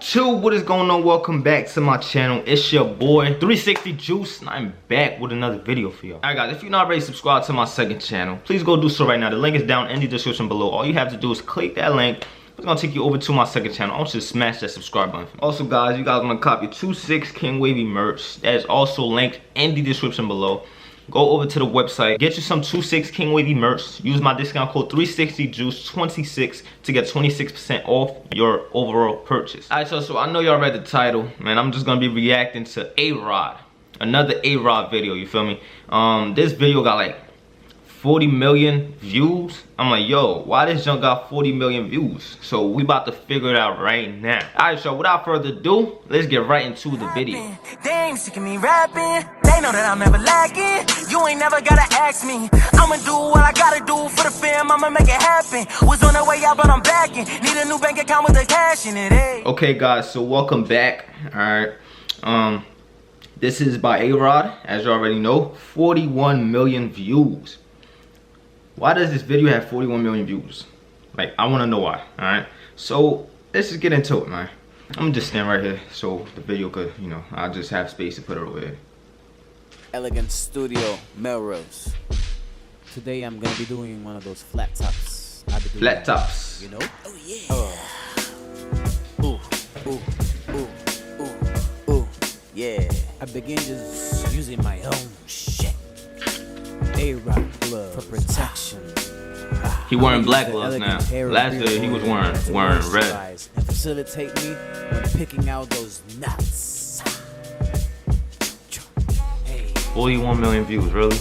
YouTube, what is going on? Welcome back to my channel. It's your boy 360 Juice, and I'm back with another video for y'all. Alright guys, if you're not already subscribed to my second channel, please go do so right now. The link is down in the description below. All you have to do is click that link. It's gonna take you over to my second channel. I want you to smash that subscribe button. Also guys, you guys wanna copy 26 King Wavy merch. That is also linked in the description below. Go over to the website, get you some 26 King Wavy merch. Use my discount code 360Juice26 to get 26% off your overall purchase. Alright, so I know y'all read the title, man. I'm just gonna be reacting to Arod, another Arod video. You feel me? This video got like 40 million views. I'm like, yo, why this junk got 40 million views? So we about to figure it out right now. Alright, so without further ado, let's get right into the video. Damn, sick of me rapping. They know that I'm never lacking. You ain't never gotta ask me. I'ma do what I gotta do for the fam. I'ma make it happen. Was on the way out, but I'm backing. Need a new bank account with the cash in it. Hey. Okay, guys, so welcome back. Alright. This is by Arod, as you already know. 41 million views. Why does this video have 41 million views? Like, I want to know why. Alright, so let's just get into it, man. I'm gonna just stand right here so the video could, you know, I'll just have space to put it over here. Elegant Studio, Melrose. Today I'm gonna be doing one of those flat tops. Flat tops. You know? Oh yeah. Ooh, ooh, ooh, ooh, ooh. Yeah. I begin just using my own shit. Arod gloves for protection. He wearing black gloves now. Last video he was wearing red. And facilitate me when picking out those nuts. Hey. 41 million views, really?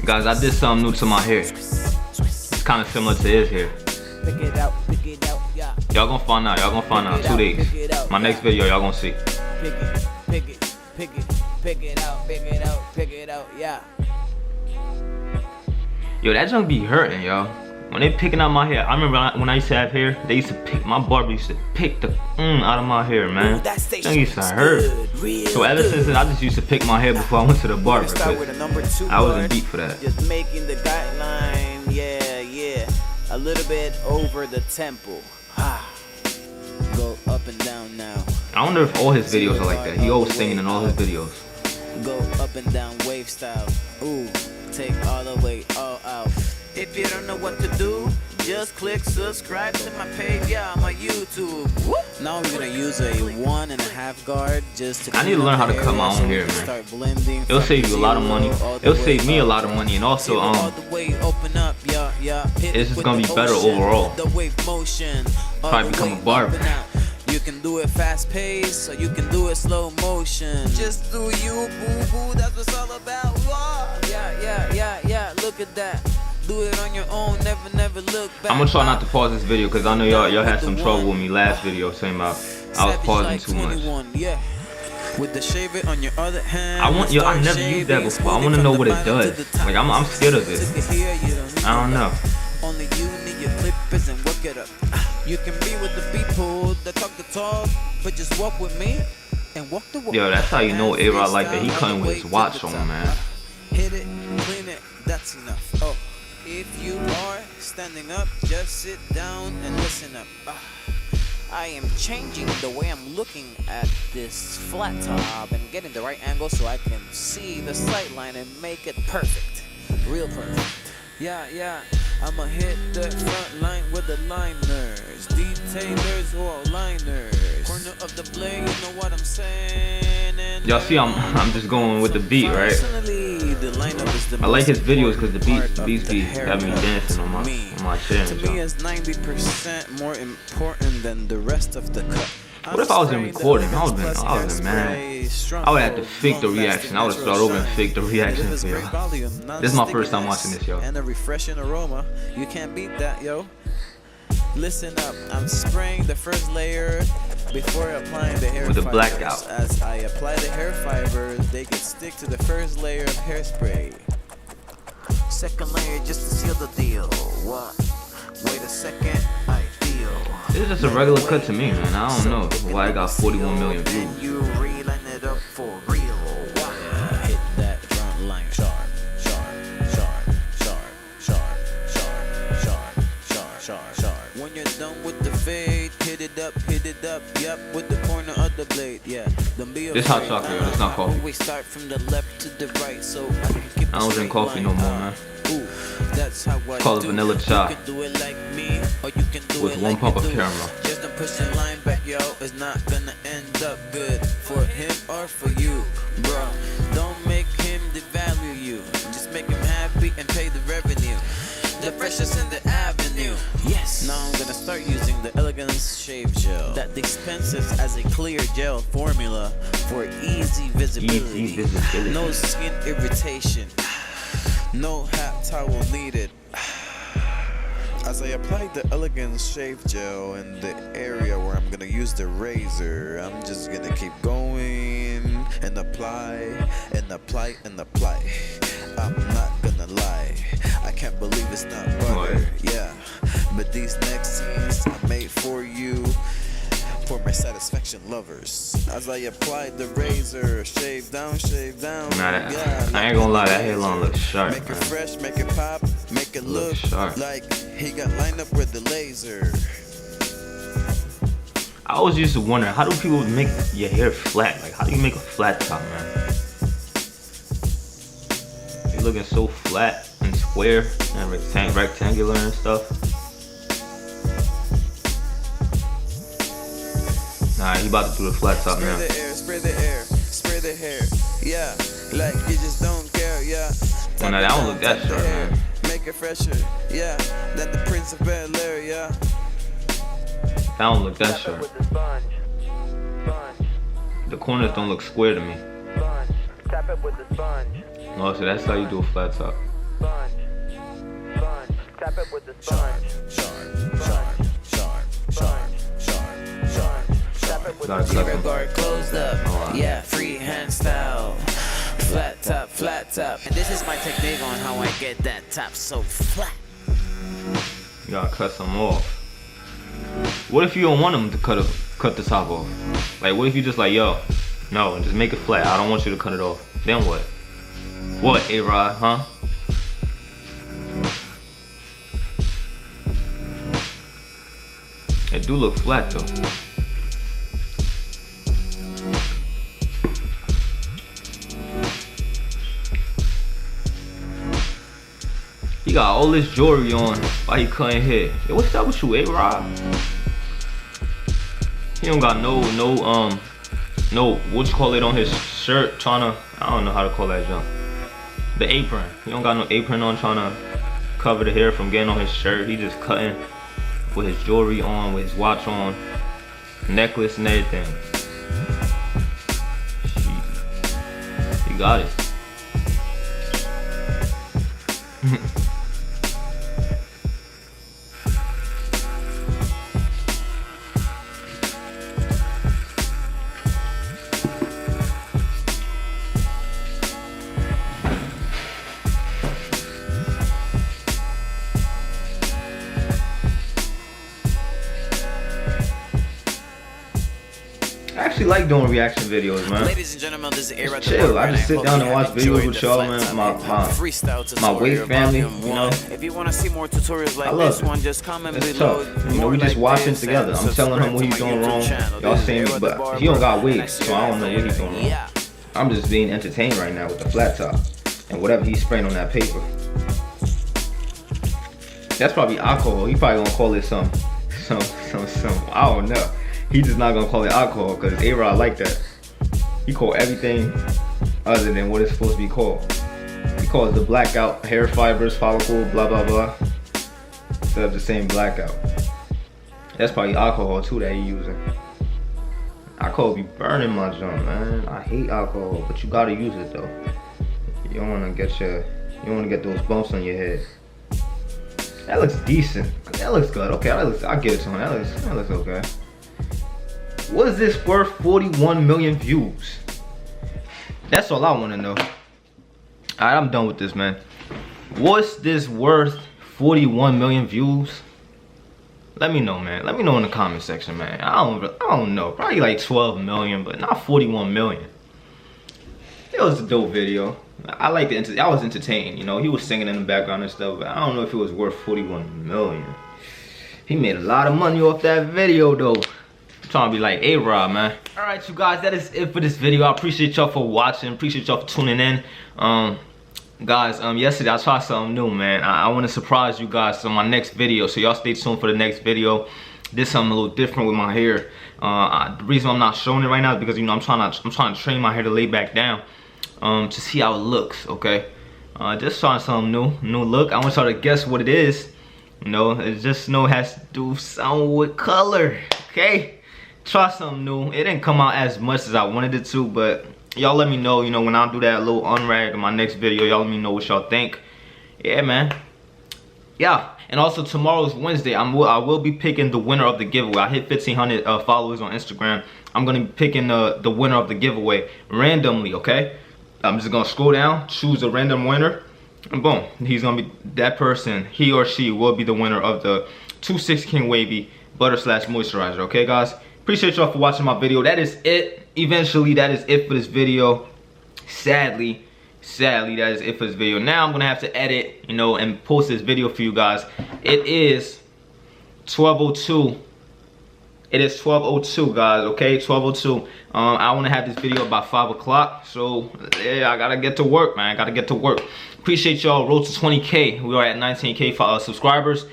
Guys, I did something new to my hair. It's kind of similar to his hair. Pick it out, yeah. Y'all gonna find out. Y'all gonna find out in 2 days. My next video, y'all gonna see. Pick it out, yeah. Yo, that junk be hurting, y'all. When they picking out my hair, I remember when I used to have hair, they used to pick, my barber used to pick the out of my hair, man. That used to hurt. So ever since then, I just used to pick my hair before I went to the barber. I wasn't deep for that. Just making the guideline, yeah. A little bit over the temple. Go up and down now. I wonder if all his videos are like that. He always singing in all his videos. Go up and down wave style. Ooh, take all the way all out. If you don't know what to do, just click subscribe to my page, yeah, my YouTube. Whoop. Now I'm gonna use a 1.5 guard just to. I need to learn how to cut my own hair, man. Start blending. It'll save you a lot of money. It'll save me a lot of money, and also it's just gonna be better overall. Probably become a barber. You can do it fast paced, or you can do it slow motion. Just do you, boo boo. That's what it's all about. Yeah. Look at that. Do it on your own. Never look back. I'm gonna try not to pause this video because I know y'all had some trouble with me last video saying about I was pausing too much. Yeah. With the shaver on your other hand. I never used that before. I want to know what it does. Like I'm scared of it. I don't know. Only you need your clippers and work it up. You can be with the people that talk the talk, but just walk with me and walk the walk. Yo, that's how you know Arod like that. He cutting with his watch on, man. Hit it, clean it, that's enough. Oh, if you are standing up, just sit down and listen up. I am changing the way I'm looking at this flat top and getting the right angle so I can see the sight line and make it perfect. Real perfect. Yeah. I'ma hit the front line with the liners, detailers or liners. Corner of the blade, you know what I'm saying. Y'all see, I'm just going with the beat, right? I like his videos because the beats be having me dancing on my channel. To me, it's 90% more important than the rest of the cut. What if I was in recording? I would have been mad. I would have to fake the reaction. I would have started over and fake the reaction for y'all. This is my first time watching this, yo. And a refreshing aroma. You can't beat that, yo. Listen up. I'm spraying the first layer before applying the hair with the fibers. blackout. As I apply the hair fibers, they can stick to the first layer of hairspray. Second layer just to seal the deal. What? Wait a second. This is just a regular cut to me, man. I don't know why I got 41 million views. You reeling it up for real. Hit that front line sharp. fade, hit it up, yep, with the corner of the blade, yeah. Don't be This hot chocolate, it's not coffee. We start from the left to the right, so I can keep I don't drink coffee no more, man. Ooh, that's how I Call it do. vanilla chai. You can do it like me, or you can do With it 1 like pump you of do. caramel. Just don't push the line back, yo. It's not gonna end up good for him or for you, bro. Don't make him devalue you. Just make him happy and pay the revenue. The freshest in the avenue. Yes. Now I'm gonna start using the Elegance Shave Gel that dispenses as a clear gel formula for easy visibility. No skin irritation. No hot towel needed. As I apply the Elegance Shave Gel in the area where I'm gonna use the razor, I'm just gonna keep going and apply and apply and apply. I'm not gonna lie, I can't believe it's not butter, yeah. But these next scenes I made for you, for my satisfaction lovers. As I apply the razor, shave down, Nah, yeah. I ain't gonna lie, that hairline looks sharp, Make it man. fresh, make it pop, make it look sharp. like he got lined up with the laser. I always used to wonder, how do people make your hair flat? Like, how do you make a flat top, man? You're looking so flat and square and rectangular and stuff. Nah, he about to do the flat top now. Spray the air, spray the air, spray the hair, yeah. Like you just don't care, yeah. Well, now that don't look that sharp, man. Make it fresher, yeah. Than the Prince of Bel-Air, yeah. That don't look that sharp. The corners don't look square to me. Tap it with the sponge. Oh, so that's how you do a flat top. Sponge. Tap it with the sponge. Gotta cut them. Guard closed up, yeah. Freehand style. Flat top. And this is my technique on how I get that top so flat. You gotta cut some off. What if you don't want them to cut the top off? Like, what if you just like, yo, no, just make it flat. I don't want you to cut it off. Then what? What, Arod, huh? It do look flat though. He got all this jewelry on while he cutting hair. Yo, what's up with you, Arod? He don't got no, what you call it on his shirt, I don't know how to call that junk. The apron. He don't got no apron on, trying to cover the hair from getting on his shirt. He just cutting with his jewelry on, with his watch on, necklace and everything. He got it. I actually like doing reaction videos, man. Ladies and gentlemen, this is Arod. Chill. I just sit down and watch videos with y'all, man. My wave family, you know. If you want to see more tutorials like I love this it. one, just comment It's below. tough. You know, we just watching together. I'm telling him what he's doing wrong. Y'all saying me, but he don't got waves, so I don't know what he's doing wrong. I'm just being entertained right now with the flat top and whatever he's spraying on that paper. That's probably alcohol. He probably gonna call it some. I don't know. He just not gonna call it alcohol because Arod like that. He call everything other than what it's supposed to be called. He calls the blackout hair fibers, follicle, blah blah blah, instead of the same blackout. That's probably alcohol too that he using. Alcohol be burning my junk, man. I hate alcohol, but you gotta use it though. You don't wanna get those bumps on your head. That looks decent. That looks good. Okay, I'll give it to him. That looks okay. What is this worth 41 million views? That's all I want to know. Alright, I'm done with this, man. What's this worth 41 million views? Let me know, man. Let me know in the comment section, man. I don't know. Probably like 12 million, but not 41 million. It was a dope video. I was entertained, you know. He was singing in the background and stuff, but I don't know if it was worth 41 million. He made a lot of money off that video though. I'm trying to be like Arod, man. Alright, you guys, that is it for this video. I appreciate y'all for watching. Appreciate y'all for tuning in. Guys, yesterday I tried something new, man. I want to surprise you guys on my next video, so y'all stay tuned for the next video. This something a little different with my hair. The reason I'm not showing it right now is because, you know, I'm trying to train my hair to lay back down, to see how it looks. Okay, just trying something new look. I want y'all to guess what it is. You know, it just has to do something with color. Okay, try something new. It didn't come out as much as I wanted it to, but y'all let me know, you know, when I do that little unrag in my next video, y'all let me know what y'all think. Yeah, man. Yeah, and also tomorrow's Wednesday. I will be picking the winner of the giveaway. I hit 1,500 followers on Instagram. I'm gonna be picking the winner of the giveaway randomly. Okay, I'm just gonna scroll down, choose a random winner, and boom, he's gonna be that person. He or she will be the winner of the 2-6 King Wavy Butter Slash Moisturizer. Okay, guys. Appreciate y'all for watching my video. That is it. Eventually, that is it for this video. Sadly, that is it for this video. Now I'm gonna have to edit, you know, and post this video for you guys. It is 12:02. It is 12:02, guys. Okay, 12:02. I want to have this video by 5 o'clock. So yeah, I gotta get to work, man. I gotta get to work. Appreciate y'all. Road to 20K. We are at 19K subscribers.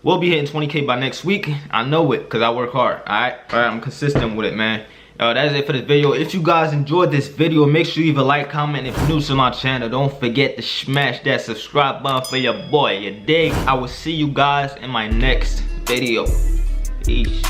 We'll be hitting 20K by next week. I know it, because I work hard. Alright, I'm consistent with it, man. That is it for this video. If you guys enjoyed this video, make sure you leave a like, comment. If you're new to my channel, don't forget to smash that subscribe button for your boy. You dig? I will see you guys in my next video. Peace.